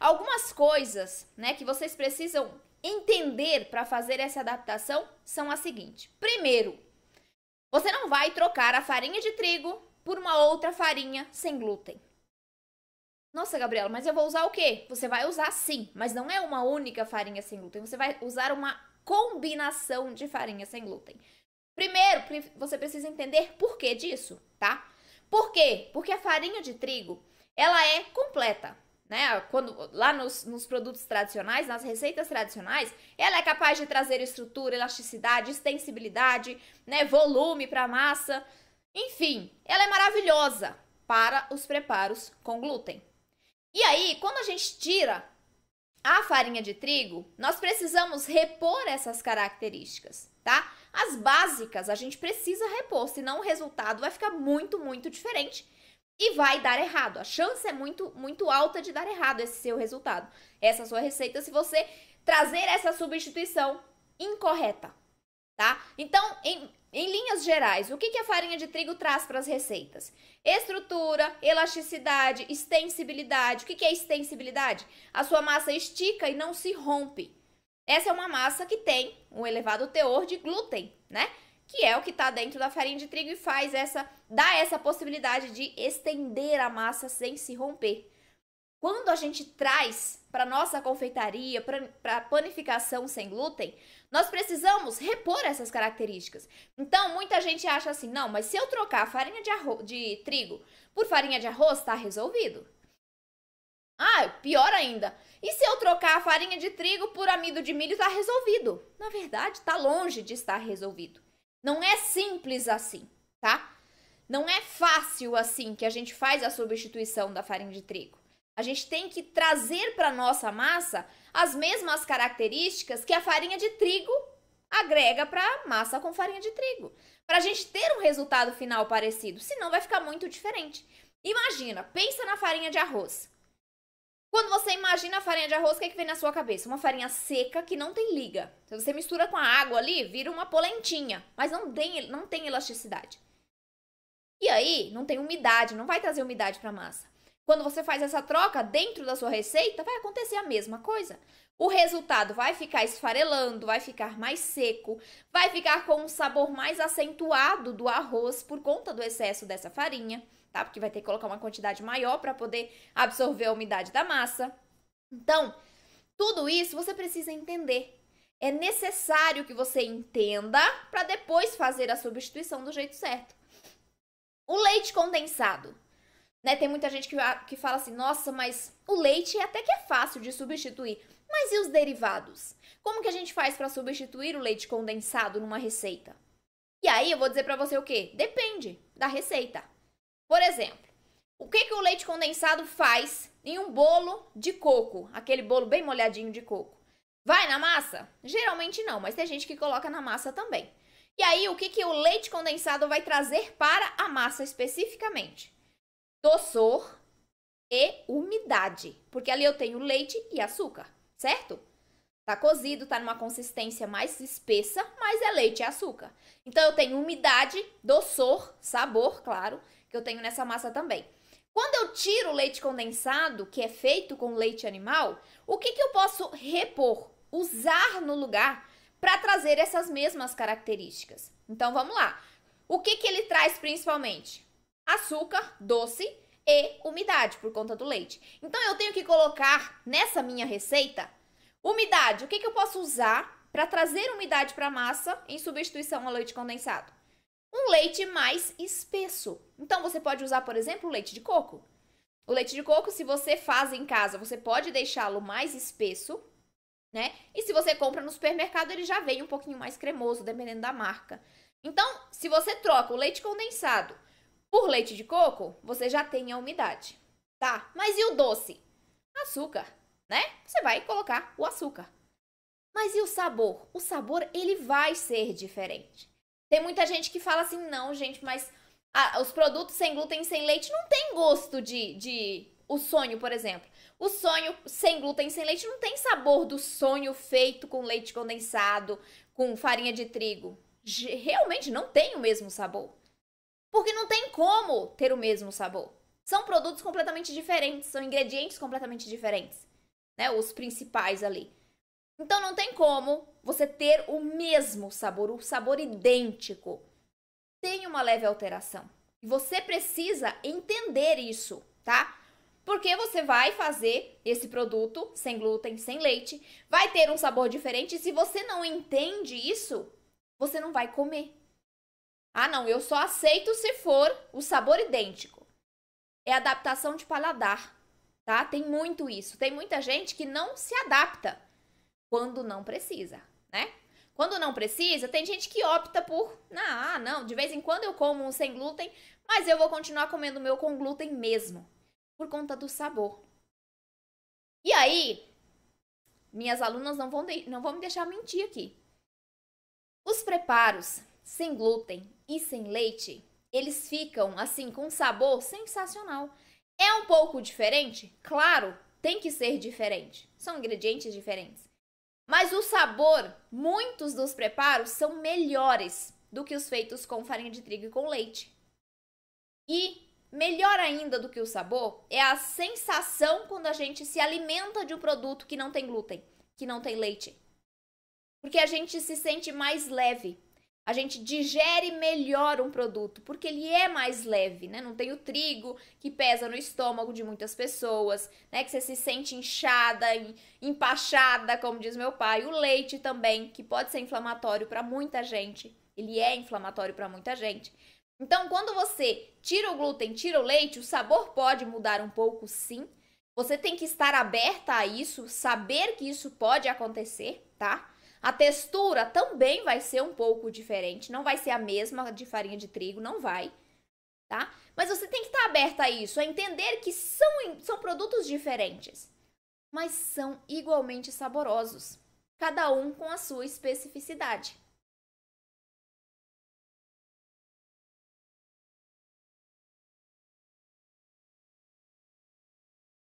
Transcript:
algumas coisas, né, que vocês precisam entender para fazer essa adaptação são as seguintes. Primeiro, você não vai trocar a farinha de trigo por uma outra farinha sem glúten. Nossa, Gabriela, mas eu vou usar o quê? Você vai usar sim, mas não é uma única farinha sem glúten. Você vai usar uma combinação de farinha sem glúten. Primeiro, você precisa entender por que disso, tá? Por quê? Porque a farinha de trigo, ela é completa, né? Lá nos produtos tradicionais, nas receitas tradicionais, ela é capaz de trazer estrutura, elasticidade, extensibilidade, né? Volume para a massa. Enfim, ela é maravilhosa para os preparos com glúten. E aí, quando a gente tira a farinha de trigo, nós precisamos repor essas características, tá? As básicas a gente precisa repor, senão o resultado vai ficar muito, muito diferente e vai dar errado. A chance é muito, muito alta de dar errado esse seu resultado, essa sua receita, se você trazer essa substituição incorreta, tá? Então, em linhas gerais, o que a farinha de trigo traz para as receitas? Estrutura, elasticidade, extensibilidade. O que é extensibilidade? A sua massa estica e não se rompe. Essa é uma massa que tem um elevado teor de glúten, né? Que é o que está dentro da farinha de trigo e dá essa possibilidade de estender a massa sem se romper. Quando a gente traz para nossa confeitaria, para panificação sem glúten, nós precisamos repor essas características. Então, muita gente acha assim, não, mas se eu trocar a farinha de trigo por farinha de arroz, está resolvido. Ah, pior ainda. E se eu trocar a farinha de trigo por amido de milho, está resolvido? Na verdade, está longe de estar resolvido. Não é simples assim, tá? Não é fácil assim que a gente faz a substituição da farinha de trigo. A gente tem que trazer para nossa massa as mesmas características que a farinha de trigo agrega para a massa com farinha de trigo. Para a gente ter um resultado final parecido, senão vai ficar muito diferente. Imagina, pensa na farinha de arroz. Quando você imagina a farinha de arroz, o que vem na sua cabeça? Uma farinha seca que não tem liga. Se você mistura com a água ali, vira uma polentinha, mas não tem elasticidade. E aí, não tem umidade, não vai trazer umidade para a massa. Quando você faz essa troca dentro da sua receita, vai acontecer a mesma coisa. O resultado vai ficar esfarelando, vai ficar mais seco, vai ficar com um sabor mais acentuado do arroz por conta do excesso dessa farinha, tá? Porque vai ter que colocar uma quantidade maior para poder absorver a umidade da massa. Então, tudo isso você precisa entender. É necessário que você entenda para depois fazer a substituição do jeito certo. O leite condensado. Né, tem muita gente que fala assim, nossa, mas o leite até que é fácil de substituir. Mas e os derivados? Como que a gente faz para substituir o leite condensado numa receita? E aí eu vou dizer para você o quê? Depende da receita. Por exemplo, o que o leite condensado faz em um bolo de coco? Aquele bolo bem molhadinho de coco. Vai na massa? Geralmente não, mas tem gente que coloca na massa também. E aí o que o leite condensado vai trazer para a massa especificamente? Doçor e umidade, porque ali eu tenho leite e açúcar, certo? Tá cozido, tá numa consistência mais espessa, mas é leite e açúcar. Então eu tenho umidade, doçor, sabor, claro, que eu tenho nessa massa também. Quando eu tiro o leite condensado, que é feito com leite animal, o que eu posso repor, usar no lugar para trazer essas mesmas características? Então vamos lá. O que ele traz principalmente? Açúcar, doce e umidade por conta do leite. Então, eu tenho que colocar nessa minha receita umidade. O que eu posso usar para trazer umidade para a massa em substituição ao leite condensado? Um leite mais espesso. Então, você pode usar, por exemplo, o leite de coco. O leite de coco, se você faz em casa, você pode deixá-lo mais espesso, né? E se você compra no supermercado, ele já vem um pouquinho mais cremoso, dependendo da marca. Então, se você troca o leite condensado por leite de coco, você já tem a umidade, tá? Mas e o doce? Açúcar, né? Você vai colocar o açúcar. Mas e o sabor? O sabor, ele vai ser diferente. Tem muita gente que fala assim, não, gente, mas os produtos sem glúten e sem leite não tem gosto o sonho, por exemplo. O sonho sem glúten e sem leite não tem sabor do sonho feito com leite condensado, com farinha de trigo. Realmente não tem o mesmo sabor. Porque não tem como ter o mesmo sabor. São produtos completamente diferentes, são ingredientes completamente diferentes. né? Os principais ali. Então não tem como você ter o mesmo sabor, o sabor idêntico. Tem uma leve alteração. E você precisa entender isso, tá? Porque você vai fazer esse produto sem glúten, sem leite, vai ter um sabor diferente e se você não entende isso, você não vai comer. Ah, não, eu só aceito se for o sabor idêntico. É adaptação de paladar, tá? Tem muito isso. Tem muita gente que não se adapta quando não precisa, né? Quando não precisa, tem gente que opta por, não, de vez em quando eu como um sem glúten, mas eu vou continuar comendo o meu com glúten mesmo, por conta do sabor. E aí, minhas alunas não vão me deixar mentir aqui. Os preparos sem glúten e sem leite, eles ficam assim com um sabor sensacional. É um pouco diferente? Claro, tem que ser diferente. São ingredientes diferentes. Mas o sabor, muitos dos preparos são melhores do que os feitos com farinha de trigo e com leite. E melhor ainda do que o sabor é a sensação quando a gente se alimenta de um produto que não tem glúten, que não tem leite. Porque a gente se sente mais leve. A gente digere melhor um produto, porque ele é mais leve, né? Não tem o trigo que pesa no estômago de muitas pessoas, né? Que você se sente inchada, empachada, como diz meu pai. O leite também, que pode ser inflamatório para muita gente. Ele é inflamatório para muita gente. Então, quando você tira o glúten, tira o leite, o sabor pode mudar um pouco, sim. Você tem que estar aberta a isso, saber que isso pode acontecer, tá? A textura também vai ser um pouco diferente, não vai ser a mesma de farinha de trigo, não vai, tá? Mas você tem que estar aberta a isso, a entender que são produtos diferentes, mas são igualmente saborosos, cada um com a sua especificidade.